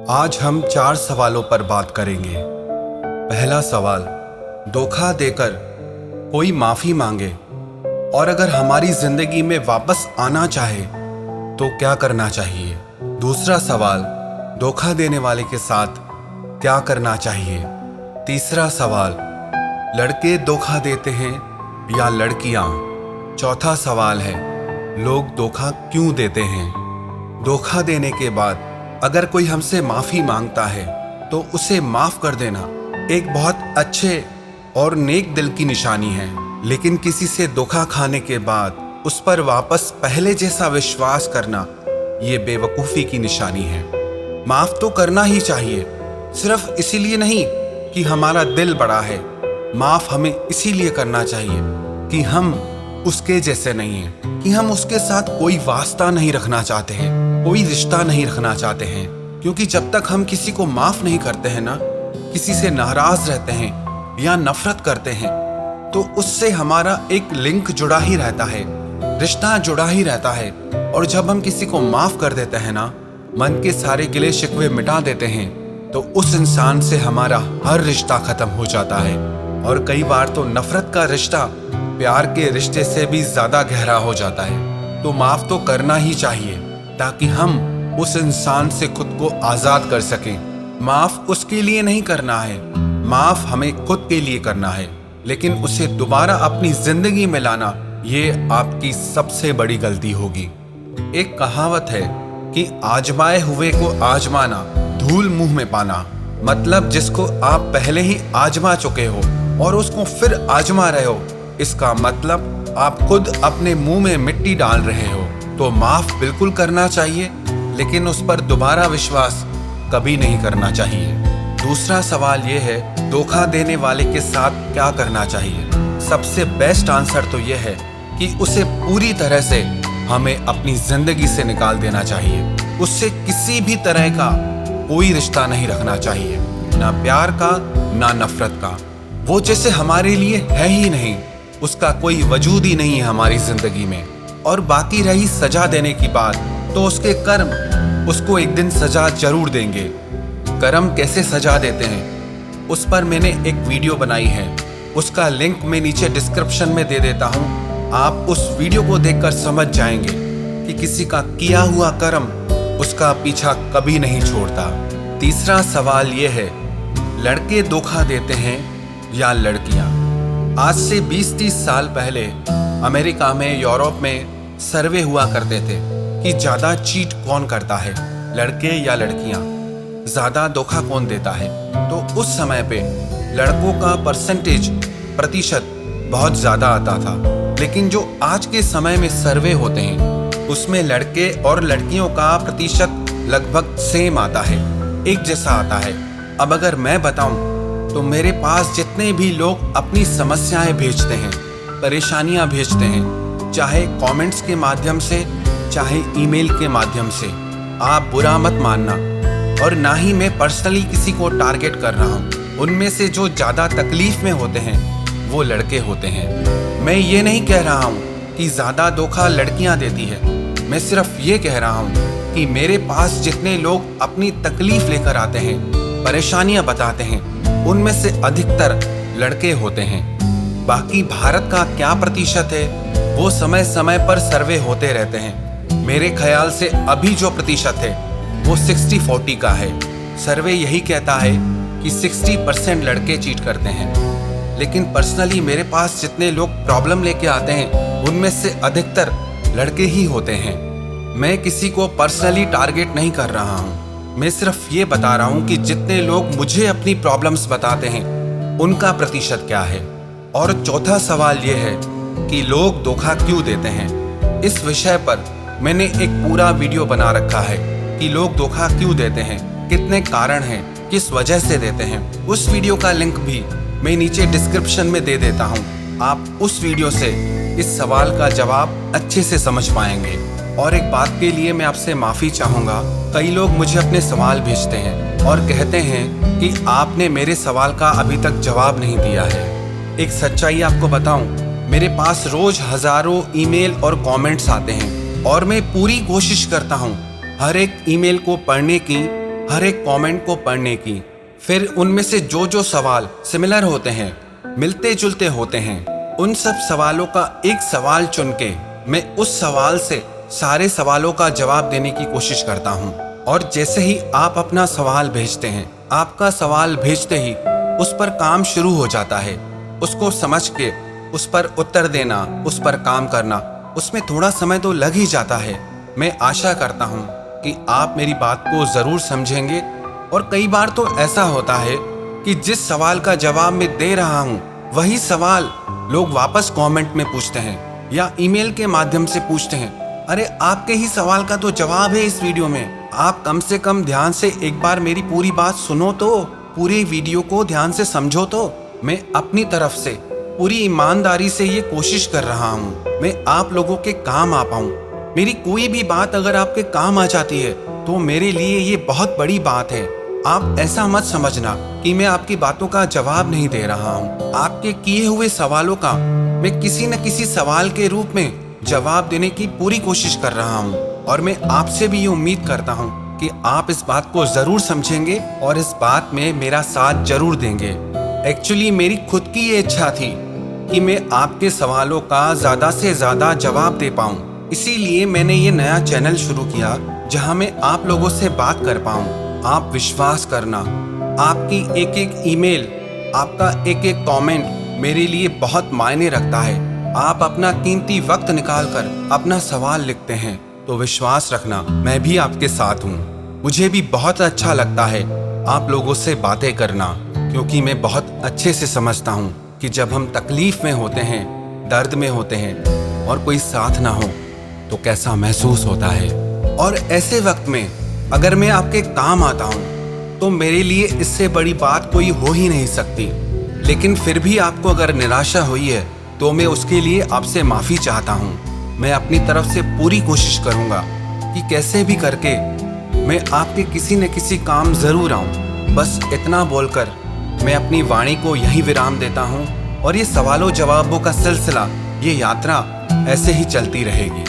आज हम 4 सवालों पर बात करेंगे। पहला सवाल, धोखा देकर कोई माफी मांगे और अगर हमारी जिंदगी में वापस आना चाहे तो क्या करना चाहिए। दूसरा सवाल, धोखा देने वाले के साथ क्या करना चाहिए। तीसरा सवाल, लड़के धोखा देते हैं या लड़कियां। चौथा सवाल है, लोग धोखा क्यों देते हैं। धोखा देने के बाद अगर कोई हमसे माफी मांगता है तो उसे माफ कर देना एक बहुत अच्छे और नेक दिल की निशानी है, लेकिन किसी से धोखा खाने के बाद उस पर वापस पहले जैसा विश्वास करना ये बेवकूफ़ी की निशानी है। माफ तो करना ही चाहिए, सिर्फ इसीलिए नहीं कि हमारा दिल बड़ा है। माफ हमें इसीलिए करना चाहिए कि हम उसके जैसे नहीं हैं, कि हम उसके साथ कोई वास्ता नहीं रखना चाहते हैं, कोई रिश्ता नहीं रखना चाहते हैं। क्योंकि जब तक हम किसी को माफ नहीं करते हैं ना, किसी से नाराज रहते हैं या नफरत करते हैं, तो उससे हमारा एक लिंक जुड़ा ही रहता है, रिश्ता जुड़ा ही रहता है। और जब हम किसी को माफ कर देते हैं ना, मन के सारे गिले शिकवे मिटा देते हैं, तो उस इंसान से हमारा हर रिश्ता खत्म हो जाता है। और कई बार तो नफरत का रिश्ता प्यार के रिश्ते से भी ज्यादा गहरा हो जाता है। तो माफ तो करना ही चाहिए ताकि हम उस इंसान से खुद को आजाद कर सकें। माफ उसके लिए नहीं करना है, माफ हमें खुद के लिए करना है, लेकिन उसे दोबारा अपनी जिंदगी में लाना ये आपकी सबसे बड़ी गलती होगी। एक कहावत है कि आजमाए हुए को आजमाना, धूल मुंह में पाना। मतलब जिसको आप पहले ही आजमा चुके हो और उसको फिर आजमा रहे हो, इसका मतलब आप खुद अपने मुंह में मिट्टी डाल रहे हो। तो माफ बिल्कुल करना चाहिए, लेकिन उस पर दोबारा विश्वास कभी नहीं करना चाहिए। दूसरा सवाल यह है, धोखा देने वाले के साथ क्या करना चाहिए। सबसे बेस्ट आंसर तो यह है कि उसे पूरी तरह से हमें अपनी जिंदगी से निकाल देना चाहिए। उससे किसी भी तरह का कोई रिश्ता नहीं रखना चाहिए, ना प्यार का ना नफरत का। वो जैसे हमारे लिए है ही नहीं, उसका कोई वजूद ही नहीं है हमारी जिंदगी में। और बाकी रही सजा देने की बात, तो उसके कर्म उसको एक दिन सजा जरूर देंगे। कर्म कैसे सजा देते हैं उस पर मैंने एक वीडियो बनाई है, उसका लिंक मैं नीचे डिस्क्रिप्शन में दे देता हूँ। आप उस वीडियो को देखकर समझ जाएंगे कि किसी का किया हुआ कर्म उसका पीछा कभी नहीं छोड़ता। तीसरा सवाल यह है, लड़के धोखा देते हैं या लड़कियां। आज से 20-30 साल पहले अमेरिका में, यूरोप में सर्वे हुआ करते थे कि ज्यादा चीट कौन करता है, लड़के या लड़कियां, ज्यादा धोखा कौन देता है। तो उस समय पे लड़कों का प्रतिशत बहुत ज्यादा आता था, लेकिन जो आज के समय में सर्वे होते हैं उसमें लड़के और लड़कियों का प्रतिशत लगभग सेम आता है, एक जैसा आता है। अब अगर मैं बताऊं तो मेरे पास जितने भी लोग अपनी समस्याएं भेजते हैं, परेशानियां भेजते हैं, चाहे कमेंट्स के माध्यम से चाहे ईमेल के माध्यम से, आप बुरा मत मानना। और ना ही मैं पर्सनली किसी को टारगेट कर रहा हूँ। उनमें से जो ज़्यादा तकलीफ में होते हैं वो लड़के होते हैं। मैं ये नहीं कह रहा हूँ कि ज़्यादा धोखा लड़कियाँ देती है, मैं सिर्फ ये कह रहा हूँ कि मेरे पास जितने लोग अपनी तकलीफ लेकर आते हैं, परेशानियाँ बताते हैं, उनमें से अधिकतर लड़के होते हैं। बाकी भारत का क्या प्रतिशत है वो समय समय पर सर्वे होते रहते हैं। मेरे ख्याल से अभी जो प्रतिशत है वो 60-40 का है। सर्वे यही कहता है कि 60% लड़के चीट करते हैं, लेकिन पर्सनली मेरे पास जितने लोग प्रॉब्लम लेके आते हैं उनमें से अधिकतर लड़के ही होते हैं। मैं किसी को पर्सनली टारगेट नहीं कर रहा हूँ, मैं सिर्फ ये बता रहा हूँ कि जितने लोग मुझे अपनी प्रॉब्लम्स बताते हैं उनका प्रतिशत क्या है। और चौथा सवाल ये है कि लोग धोखा क्यों देते हैं। इस विषय पर मैंने एक पूरा वीडियो बना रखा है कि लोग धोखा क्यों देते हैं, कितने कारण हैं, किस वजह से देते हैं। उस वीडियो का लिंक भी मैं नीचे डिस्क्रिप्शन में दे देता हूँ। आप उस वीडियो से इस सवाल का जवाब अच्छे से समझ पाएंगे। और एक बात के लिए मैं आपसे माफ़ी चाहूँगा, कई लोग मुझे अपने सवाल भेजते हैं और कहते हैं कि आपने मेरे सवाल का अभी तक जवाब नहीं दिया है। एक सच्चाई आपको बताऊं, मेरे पास रोज हजारों ईमेल और कमेंट्स आते हैं और मैं पूरी कोशिश करता हूं हर एक ईमेल को पढ़ने की हर एक कमेंट को पढ़ने की, फिर उनमें से जो जो सवाल सिमिलर होते हैं, मिलते जुलते होते हैं, उन सब सवालों का एक सवाल चुन के मैं उस सवाल से सारे सवालों का जवाब देने की कोशिश करता हूँ। और जैसे ही आप अपना सवाल भेजते हैं, आपका सवाल भेजते ही उस पर काम शुरू हो जाता है। उसको समझ के उस पर उत्तर देना, उस पर काम करना, उसमें थोड़ा समय तो लग ही जाता है। मैं आशा करता हूँ कि आप मेरी बात को ज़रूर समझेंगे। और कई बार तो ऐसा होता है कि जिस सवाल का जवाब मैं दे रहा हूँ, वही सवाल लोग वापस कमेंट में पूछते हैं या ईमेल के माध्यम से पूछते हैं। अरे आपके ही सवाल का तो जवाब है इस वीडियो में, आप कम से कम ध्यान से एक बार मेरी पूरी बात सुनो तो, पूरी वीडियो को ध्यान से समझो तो। मैं अपनी तरफ से पूरी ईमानदारी से ये कोशिश कर रहा हूँ मैं आप लोगों के काम आ पाऊँ। मेरी कोई भी बात अगर आपके काम आ जाती है तो मेरे लिए ये बहुत बड़ी बात है। आप ऐसा मत समझना कि मैं आपकी बातों का जवाब नहीं दे रहा हूँ। आपके किए हुए सवालों का मैं किसी न किसी सवाल के रूप में जवाब देने की पूरी कोशिश कर रहा हूँ। और मैं आपसे भी ये उम्मीद करता हूँ कि आप इस बात को ज़रूर समझेंगे और इस बात में मेरा साथ जरूर देंगे। एक्चुअली मेरी खुद की ये इच्छा थी कि मैं आपके सवालों का ज़्यादा से ज़्यादा जवाब दे पाऊँ। इसीलिए मैंने ये नया चैनल शुरू किया जहाँ मैं आप लोगों से बात कर पाऊँ। आप विश्वास करना, आपकी एक एक ईमेल, आपका एक एक कमेंट मेरे लिए बहुत मायने रखता है। आप अपना कीमती वक्त निकालकर अपना सवाल लिखते हैं तो विश्वास रखना मैं भी आपके साथ हूँ। मुझे भी बहुत अच्छा लगता है आप लोगों से बातें करना, क्योंकि मैं बहुत अच्छे से समझता हूँ कि जब हम तकलीफ में होते हैं, दर्द में होते हैं और कोई साथ ना हो तो कैसा महसूस होता है। और ऐसे वक्त में अगर मैं आपके काम आता हूँ तो मेरे लिए इससे बड़ी बात कोई हो ही नहीं सकती। लेकिन फिर भी आपको अगर निराशा हुई है तो मैं उसके लिए आपसे माफ़ी चाहता हूँ। मैं अपनी तरफ से पूरी कोशिश करूँगा कि कैसे भी करके मैं आपके किसी न किसी काम ज़रूर आऊँ। बस इतना बोलकर मैं अपनी वाणी को यहीं विराम देता हूँ और ये सवालों जवाबों का सिलसिला, ये यात्रा ऐसे ही चलती रहेगी।